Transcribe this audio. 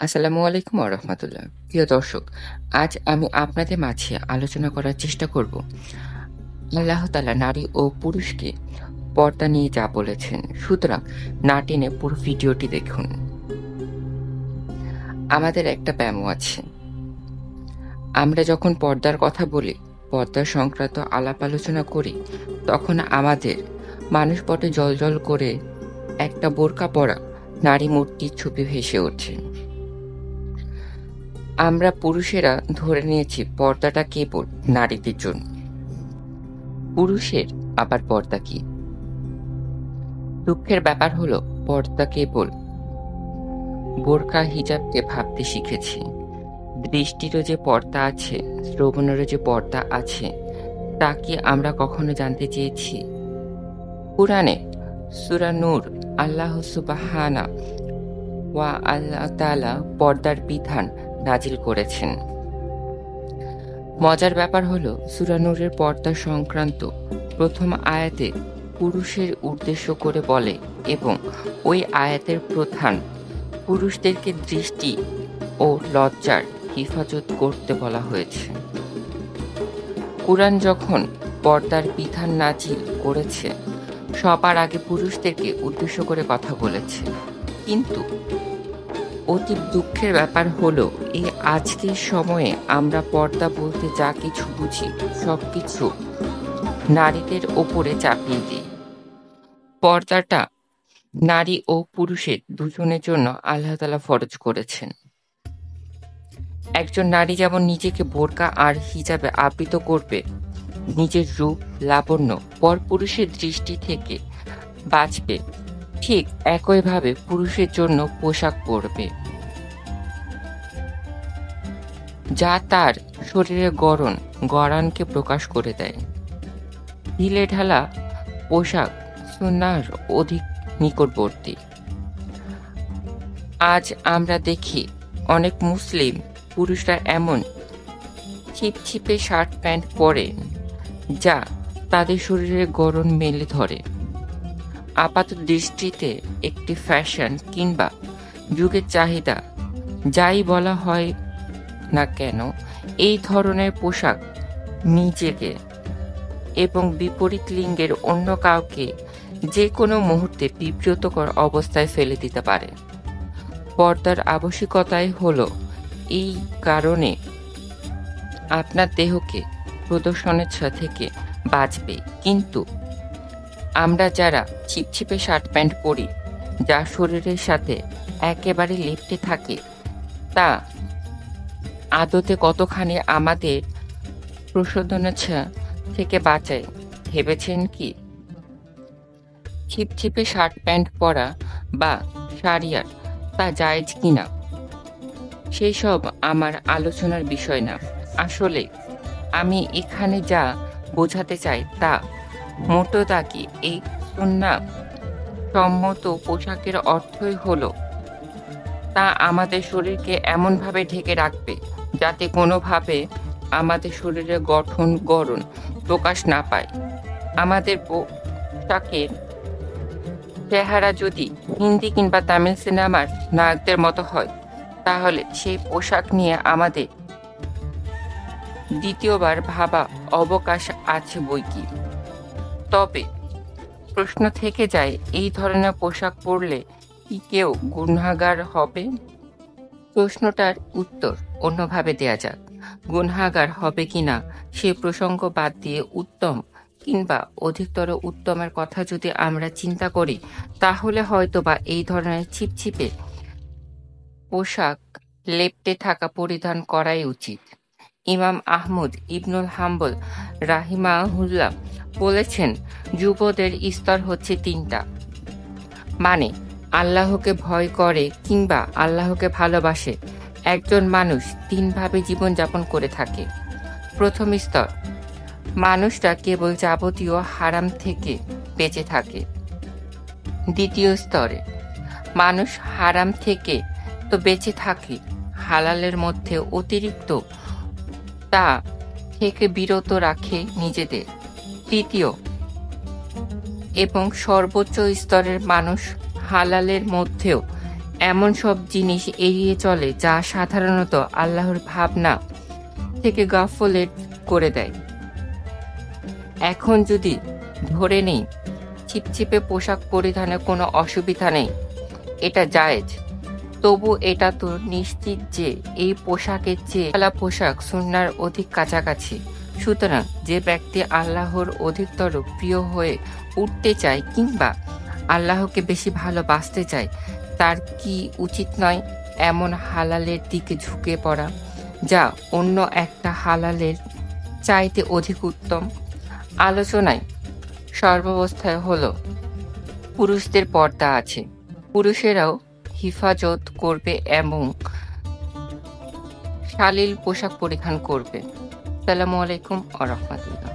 আসসালামু আলাইকুম রহমতুল্লাহ। প্রিয় দর্শক, আজ আমি আপনাদের মাঝে আলোচনা করার চেষ্টা করব আল্লাহ তাআলা নারী ও পুরুষকে পর্দা নিয়ে যা বলেছেন। সুতরাং না টেনে পুরো ভিডিওটি দেখুন। আমাদের একটা ব্যামো আছে। আমরা যখন পর্দার কথা বলি, পর্দা সংক্রান্ত আলাপ আলোচনা করি, তখন আমাদের মানসপটে জ্বলজ্বল করে একটা বোরকা পরা নারী মূর্তির ছবি ভেসে ওঠে। আমরা পুরুষেরা ধরে নিয়েছি পর্দাটা কেবল নারীদের জন্য। পুরুষের আবার পর্দা কি? দুঃখের ব্যাপার হলো পর্দা কেবল বোরকা হিজাবকে ভাবতে শিখেছি। দৃষ্টিরও যে পর্দা আছে, শ্রবণেরও যে পর্দা আছে, তা কি আমরা কখনো জানতে চেয়েছি? কুরআনে সূরা নূর আল্লাহ সুবহানাহু ওয়া তাআলা পর্দার বিধান নাজিল করেছেন। মজার ব্যাপার হলো সূরা নূরের পর্দা সংক্রান্ত প্রথম আয়াতে পুরুষের উদ্দেশ্য করে বলে এবং ওই আয়াতের প্রধান পুরুষদেরকে দৃষ্টি ও লজ্জার হেফাজত করতে বলা হয়েছে। কুরআন যখন পর্দার বিধান নাজিল করেছে, সবার আগে পুরুষদেরকে উদ্দেশ্য করে কথা বলেছে। কিন্তু অতি দুঃখের ব্যাপার হলো এই আজকের সময়ে আমরা পর্দা বলতে যা কিছু বুঝি সবকিছু নারীদের ওপরে চাপিয়ে দিই। পর্দাটা নারী ও পুরুষের দুজনের জন্য আল্লাহ তাআলা ফরজ করেছেন। একজন নারী যেমন নিজেকে বোরকা আর হিজাবে আবৃত করবে, নিজের রূপ লাবণ্য পরপুরুষের দৃষ্টি থেকে বাঁচবে, ঠিক একইভাবে পুরুষের জন্য পোশাক পরবে যা তার শরীরের গড়নকে প্রকাশ করে দেয়। ঢিলে ঢালা পোশাক সুন্নাহর অধিক নিকটবর্তী। আজ আমরা দেখি অনেক মুসলিম পুরুষরা এমন ছিপছিপে শার্ট প্যান্ট পরে যা তাদের শরীরের গড়ন মেলে ধরে। আপাত দৃষ্টিতে একটি ফ্যাশন কিংবা যুগের চাহিদা যাই বলা হয় না কেন, এই ধরনের পোশাক নিজেকে এবং বিপরীত লিঙ্গের অন্য কাউকে যে কোনো মুহূর্তে বিব্রতকর অবস্থায় ফেলে দিতে পারে। পর্দার আবশ্যিকতাই হলো এই কারণে আপনার দেহকে প্রদর্শনের থেকে বাঁচবে। কিন্তু আমরা যারা ছিপছিপে শার্ট প্যান্ট পরি, যা শরীরের সাথে একেবারে লেপ্টে থাকে, তা আদতে কতখানি আমাদের প্রসাধনেচ্ছা থেকে বাঁচায় ভেবেছেন কি? ছিপছিপে শার্ট প্যান্ট পরা বা শাড়িয়ার তা জায়েজ কিনা সেই সব আমার আলোচনার বিষয় না। আসলে আমি এখানে যা বোঝাতে চাই তা মোটো তাকি এই সুন্নাহ সম্মত পোশাকের অর্থই হলো তা আমাদের শরীরকে এমনভাবে ঢেকে রাখবে যাতে কোনোভাবে আমাদের শরীরের গড়ন প্রকাশ না পায়। আমাদের পোশাকের চেহারা যদি হিন্দি কিংবা তামিল সিনেমার নায়কদের মতো হয়, তাহলে সেই পোশাক নিয়ে আমাদের দ্বিতীয়বার ভাবা অবকাশ আছে বইকি। তবে প্রশ্ন থেকে যায়, এই ধরনের পোশাক পরলে কি কেউ গুনাহগার হবে? প্রশ্নটার উত্তর অন্যভাবে দেয়া যাক। গুনাহগার হবে কিনা সে প্রসঙ্গ বাদ দিয়ে উত্তম কিংবা অধিকতর উত্তমের কথা যদি আমরা চিন্তা করি, তাহলে হয়তোবা এই ধরনের ছিপছিপে পোশাক লেপ্টে থাকা পরিধান করাই উচিত। ইমাম আহমদ ইবনুল হাম্বল রাহিমাহুল্লাহ বলেছেন, যুবদের স্তর হচ্ছে তিনটা। মানে আল্লাহকে ভয় করে কিংবা আল্লাহকে ভালোবাসে একজন মানুষ তিনভাবে জীবনযাপন করে থাকে। প্রথম স্তর, মানুষটা কেবল যাবতীয় হারাম থেকে বেঁচে থাকে। দ্বিতীয় স্তরে মানুষ হারাম থেকে তো বেঁচে থাকে, হালালের মধ্যে অতিরিক্ত তা থেকে বিরত রাখে নিজেদের। তৃতীয় এবং সর্বোচ্চ স্তরের মানুষ হালালের মধ্যেও এমন সব জিনিস এড়িয়ে চলে যা সাধারণত আল্লাহর ভাবনা থেকে গাফলেট করে দেয়। এখন যদি ধরে নেই ছিপছিপে পোশাক পরিধানে কোনো অসুবিধা নেই, এটা জায়েজ, তবু এটা তো নিশ্চিত যে এই পোশাকের চেয়ে সাদা পোশাক সুন্নাহর অধিক কাছাকাছি। সুতরাং যে ব্যক্তি আল্লাহর অধিকতর প্রিয় হয়ে উঠতে চায় কিংবা আল্লাহকে বেশি ভালোবাসতে চায়, তার কি উচিত নয় এমন হালালের দিকে ঝুঁকে পড়া যা অন্য একটা হালালের চাইতে অধিক উত্তম? আলোচনায় সর্বাবস্থায় হলো পুরুষদের পর্দা আছে, পুরুষেরাও হিফাজত করবে এবং শালীল পোশাক পরিধান করবে। আসসালামু আলাইকুম ওয়া রাহমাতুল্লাহ।